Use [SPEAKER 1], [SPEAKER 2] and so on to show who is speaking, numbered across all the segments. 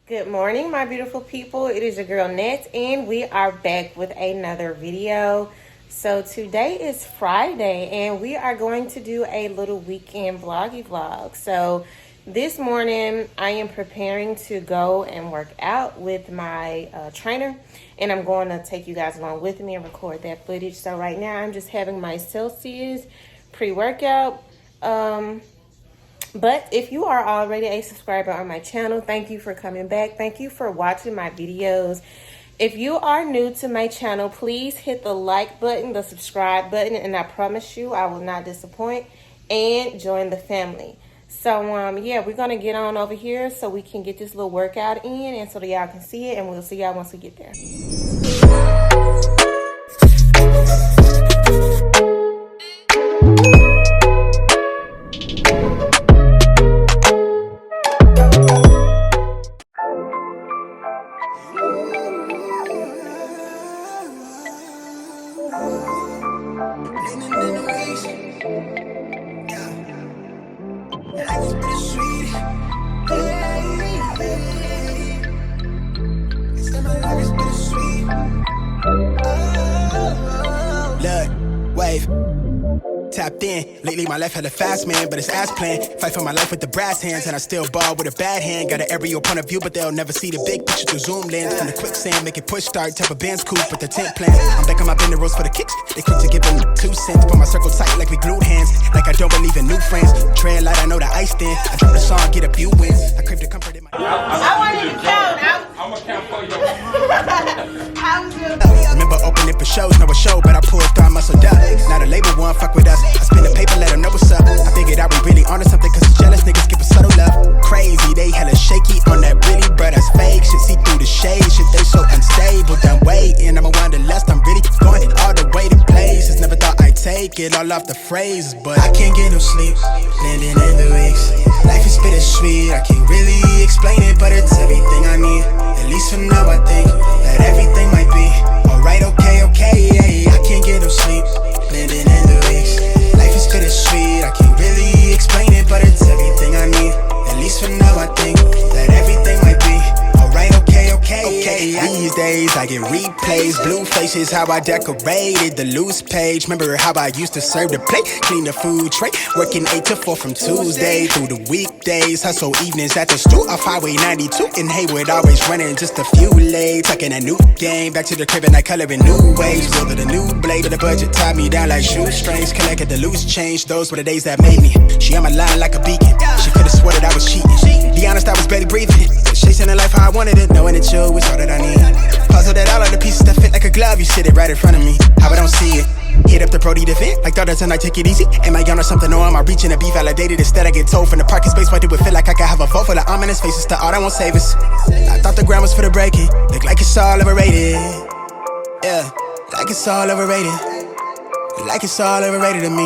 [SPEAKER 1] Good morning, my beautiful people. It is your girl Net, and we are back with another video. So today is Friday, and we are going to do a little weekend vlog. So this morning, I am preparing to go and work out with my trainer, and I'm going to take you guys along with me and record that footage. So right now, I'm just having my Celsius pre-workout. But if you are already a subscriber on my channel, thank you for coming back. Thank you for watching my videos. If you are new to my channel, please hit the like button, the subscribe button, and I promise you I will not disappoint, and join the family. So, yeah, we're going to get on over here so we can get this little workout in and so that y'all can see it, and we'll see y'all once we get there.
[SPEAKER 2] Tapped in. Lately my life had a fast man, but it's ass plan. Fight for my life with the brass hands, and I still ball with a bad hand. Got an aerial point of view, but they'll never see the big picture through zoom lens. From the quicksand, make it push start, type of band's coupe with the tent plan. I'm back on my bender rolls for the kicks. They quick to give them 2 cents. Put my circle tight like we glued hands. Like I don't believe in new friends. Tread light, I know the ice stand. I drop the song, get a few wins. I crave the comfort in my
[SPEAKER 1] I want you to count.
[SPEAKER 3] I'm gonna count for you.
[SPEAKER 2] Remember opening for shows, no a show, but I pulled through, I muscled up. Now the label one fuck with us. I spin the paper, let them know what's up. I figured I was really onto something, cause the jealous niggas give a subtle love. Crazy, they hella shaky on that really, but that's fake. Shit, see through the shade, shit, they so unstable. Done waiting, I'm a wanderlust, I'm really going all the way to places. Never thought I'd take it all off the phrases, but I can't get no sleep, landing in the weeks. Life is bittersweet, I can't really explain it, but it's everything I need. At least for now I think that everything might be alright, okay, yeah. I can't get no sleep, landing in the weeks. Life is bittersweet, I can't really explain it, but it's everything I need. At least for now I think that everything might be alright, okay, yeah. These days I get replays, blue faces, how I decorated the loose page. Remember how I used to serve the plate, clean the food tray, working 8 to 4 from Tuesday through the weekdays. Hustle evenings at the stool off Highway 92 in Haywood, always running just a few late. Tucking a new game, back to the crib and I color in new ways. Building a new blade, but the budget tied me down like shoestrings. Collected the loose change, those were the days that made me. She on my line like a beacon, she could've swore that I was cheating. Be honest, I was barely breathing, chasing the life how I wanted it, knowing that you was all that I need. Puzzle that all of the pieces that fit like a glove, you sit it right in front of me, how I don't see it. Hit up the Brody to vent, like thought tonight, take it easy. Am I on or something, or am I reaching to be validated? Instead I get told from the parking space, why do it feel like I could have a vote full of ominous faces to all that won't save us? I thought the ground was for the breaking, look like it's all overrated. Yeah, like it's all overrated. Like it's all overrated to me.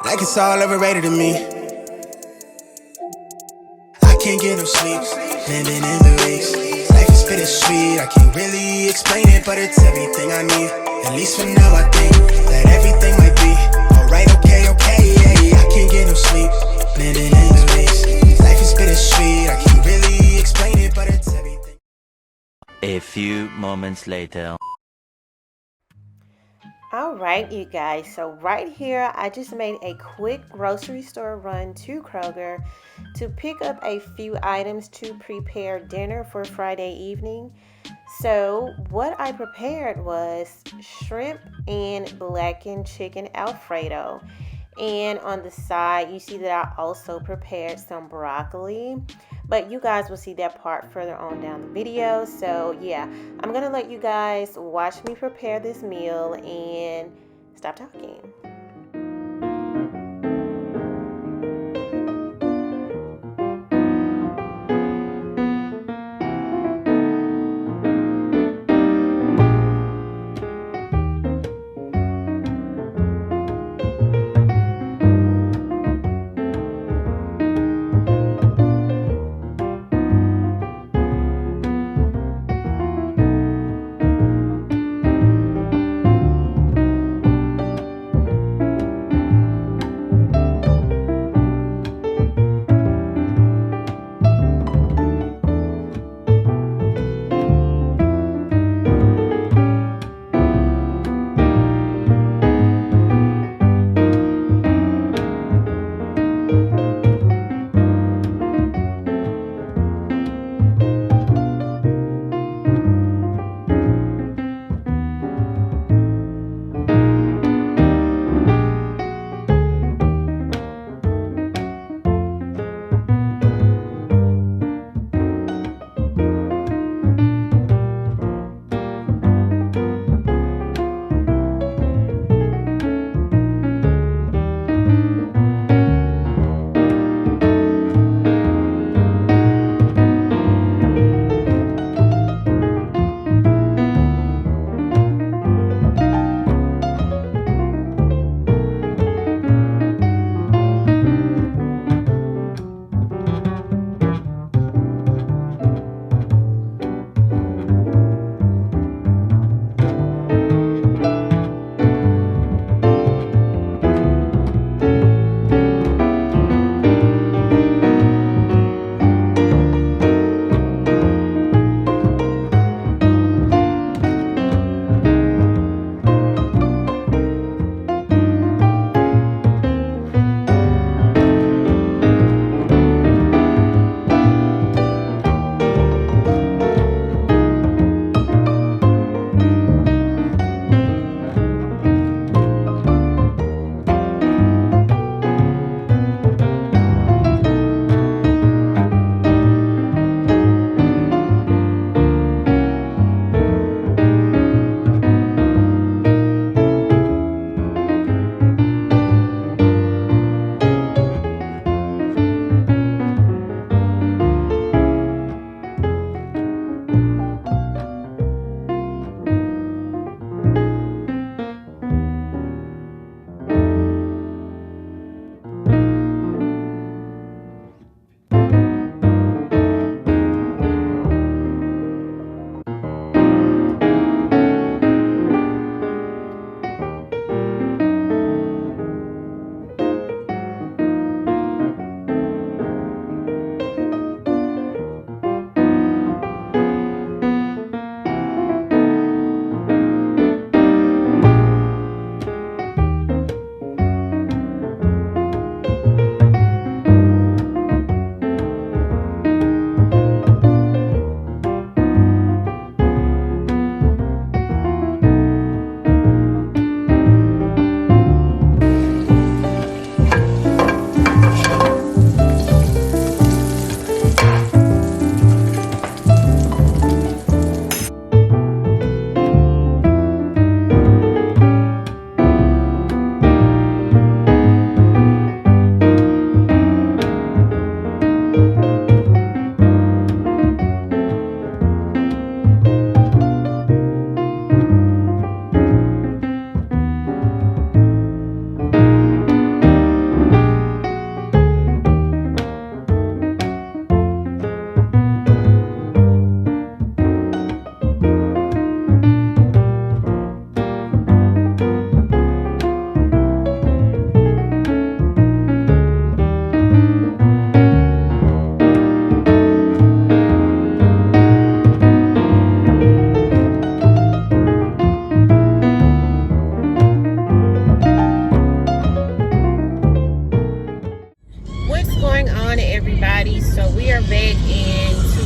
[SPEAKER 2] Like it's all overrated to me. I can't get no sleep, landing in the weeks. Life is bittersweet, I can't really explain it, but it's everything I need. At least for now I think that everything might be alright, okay, yeah. I can't get no sleep, landing in the weeks. Life is bittersweet, I can't really explain it, but it's everything.
[SPEAKER 4] A few moments later.
[SPEAKER 1] All right, you guys, so right here I just made a quick grocery store run to Kroger to pick up a few items to prepare dinner for Friday evening. So what I prepared was shrimp and blackened chicken Alfredo, and on the side you see that I also prepared some broccoli, but you guys will see that part further on down the video. So yeah, I'm gonna let you guys watch me prepare this meal and stop talking.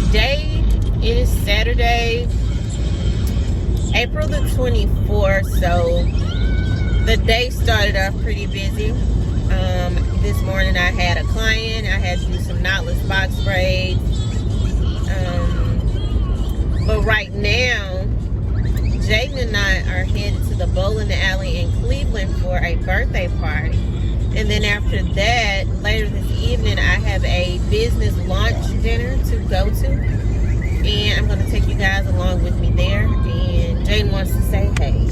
[SPEAKER 1] today is Saturday, April the 24th, so the day started off pretty busy. This morning I had a client. I had to do some knotless box braids. But right now, Jaden and I are headed to the bowling alley in Cleveland for a birthday party. And then after that, later this evening, I have a business lunch dinner to go to. And I'm going to take you guys along with me there. And Jaden wants to say hey.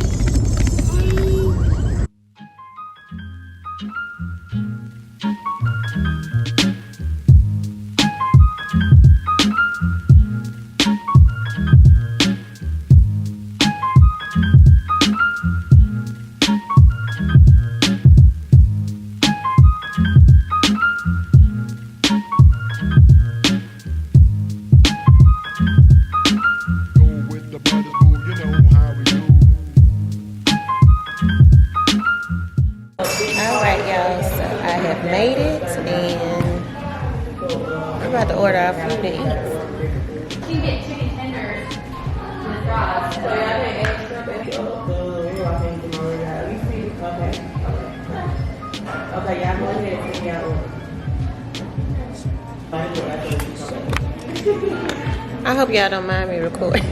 [SPEAKER 1] Alright y'all, so I have made it and I'm about to order our food to eat.
[SPEAKER 3] You can get chicken tenders and fries.
[SPEAKER 1] Okay, y'all go ahead and take y'all order. I hope y'all don't mind me recording.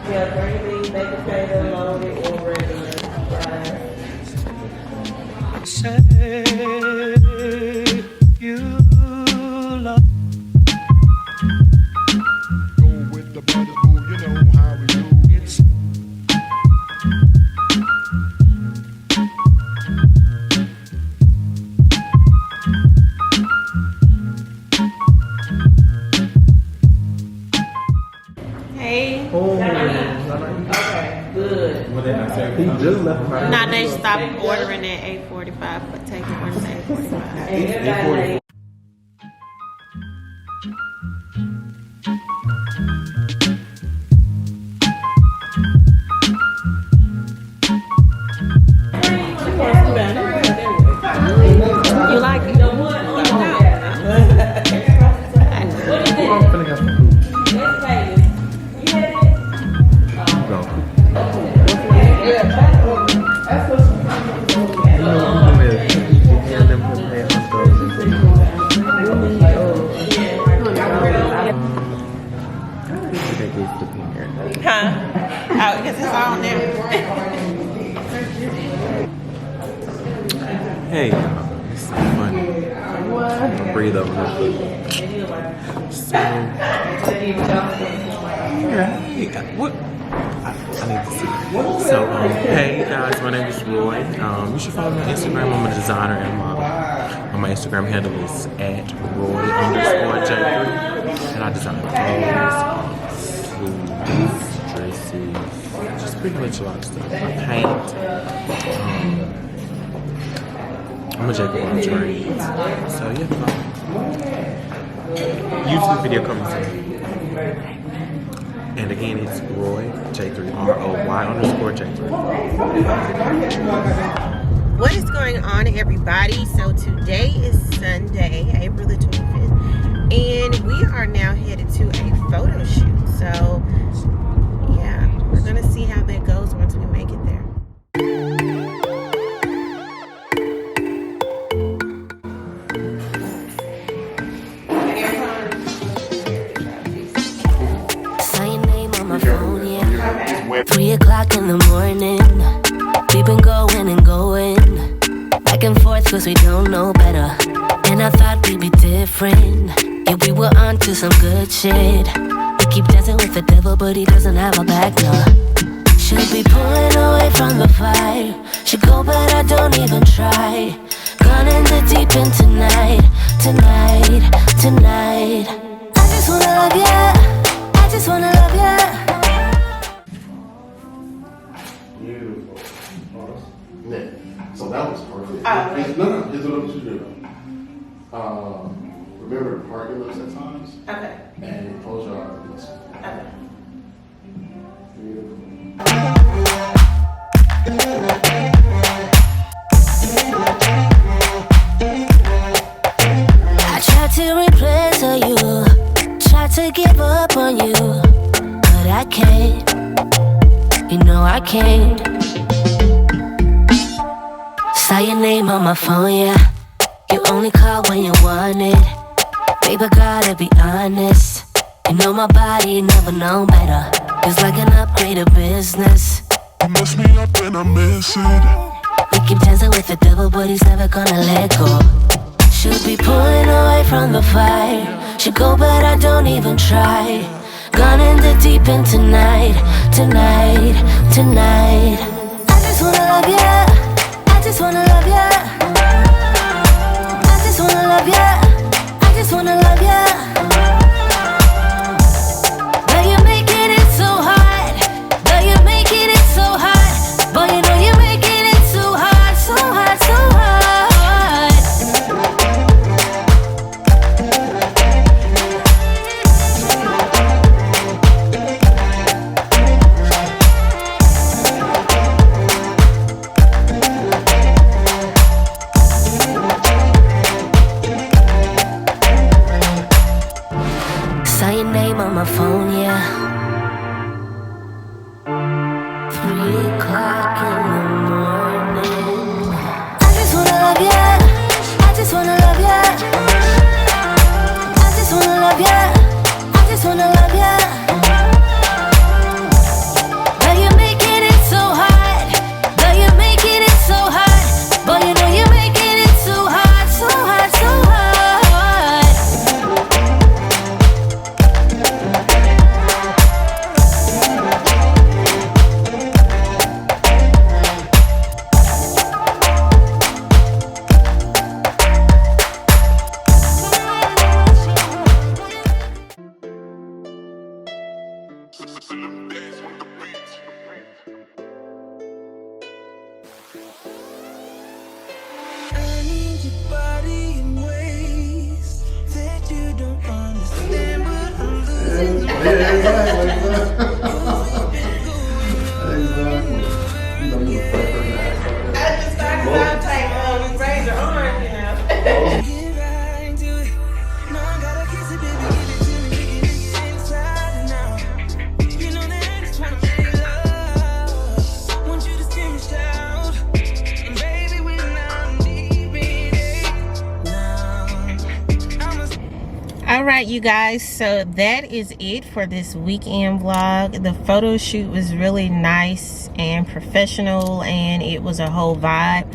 [SPEAKER 1] Yeah, green beans, baked potato, loaded or regular fries.
[SPEAKER 2] Say you love. Go with the brothers, boo, you know how we do. It's
[SPEAKER 1] Hey. Okay, good.
[SPEAKER 5] He just left my
[SPEAKER 1] Now they stopped ordering at 8:45, but taking orders at 8:45. You like it?
[SPEAKER 5] I'm finna get some food. Go.
[SPEAKER 1] Huh? Oh, because it's on there.
[SPEAKER 5] Hey, it's so funny. I'm gonna breathe over this food. So, yeah, what? I need to see. So, hey guys, my name is Roy. You should follow me on Instagram. I'm a designer and model. My Instagram handle is @Roy_J3, and I design clothes, suits, dresses, just pretty much a lot of stuff. I paint. I'm a jack of all trades. So yeah, YouTube video coming soon. And again, it's Roy J3, ROY_J3.
[SPEAKER 1] What is going on, everybody? So today is Sunday, April the 25th, and we are now headed to a photo shoot. So yeah, we're gonna see how that goes once we make it there.
[SPEAKER 6] Saw your name on my phone, yeah. 3 o'clock in the morning. We've been going and going, back and forth cause we don't know better. And I thought we'd be different. Yeah, we were on to some good shit. We keep dancing with the devil, but he doesn't have a back, no. Should be pulling away from the fire. Should go, but I don't even try. Gone in the deep end tonight, tonight, tonight. I just wanna love ya. I just wanna love ya.
[SPEAKER 7] Beautiful. Yeah. So that was perfect.
[SPEAKER 1] Oh, okay.
[SPEAKER 7] No, here's what I want you to do. Remember to park your lips at times
[SPEAKER 1] Okay.
[SPEAKER 7] and close your eyes.
[SPEAKER 1] Okay.
[SPEAKER 7] Beautiful.
[SPEAKER 6] I tried to replace you. to give up on you, but I can't. You know I can't. Saw your name on my phone, yeah. You only call when you want it. Baby, gotta be honest. You know my body never known better. It's like an upgrade of business.
[SPEAKER 8] You mess me up and I miss it.
[SPEAKER 6] We keep dancing with the devil, but he's never gonna let go. Should be pulling away from the fire. Should go, but I don't even try. Gone in the deep end tonight, tonight, tonight. I just wanna love ya. I just wanna love ya. I just wanna love ya. I just wanna love ya. But you're making it so hard. But you're making it so hard. Boy, you know you're making it so hard, so hard, so hard. Saw your name on my phone, yeah. 3 o'clock in the morning. I just wanna love ya. I just wanna love ya. I just wanna love ya. I just wanna love ya. But you're making it so hard. But you're making it so hard. Boy, you know you're making it so hard, so hard, so hard.
[SPEAKER 8] I need your body in ways that you don't understand, but I'm losing. Get right into it. No, I gotta kiss it, baby. Give it to me, get it inside and out. You know that I just wanna feel love. Want you to scream and shout. And baby, when I'm deep in it, now I'm a
[SPEAKER 1] Alright, you guys, so that is it for this weekend vlog. The photo shoot was really nice and professional, and it was a whole vibe.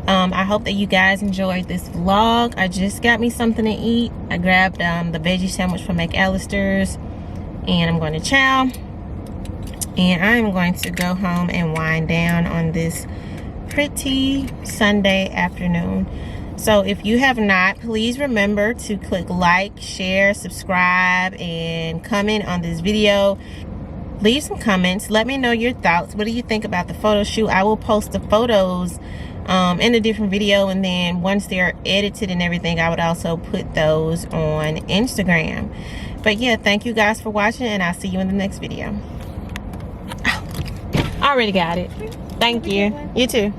[SPEAKER 1] I hope that you guys enjoyed this vlog. I just got me something to eat. I grabbed the veggie sandwich from McAllister's, and I'm going to chow. And I'm going to go home and wind down on this pretty Sunday afternoon. So if you have not, please remember to click like, share, subscribe, and comment on this video. Leave some comments. Let me know your thoughts. What do you think about the photo shoot? I will post the photos in a different video, and then once they're edited and everything, I would also put those on Instagram. But yeah, thank you guys for watching, and I'll see you in the next video. I already got it. Thank you. You too.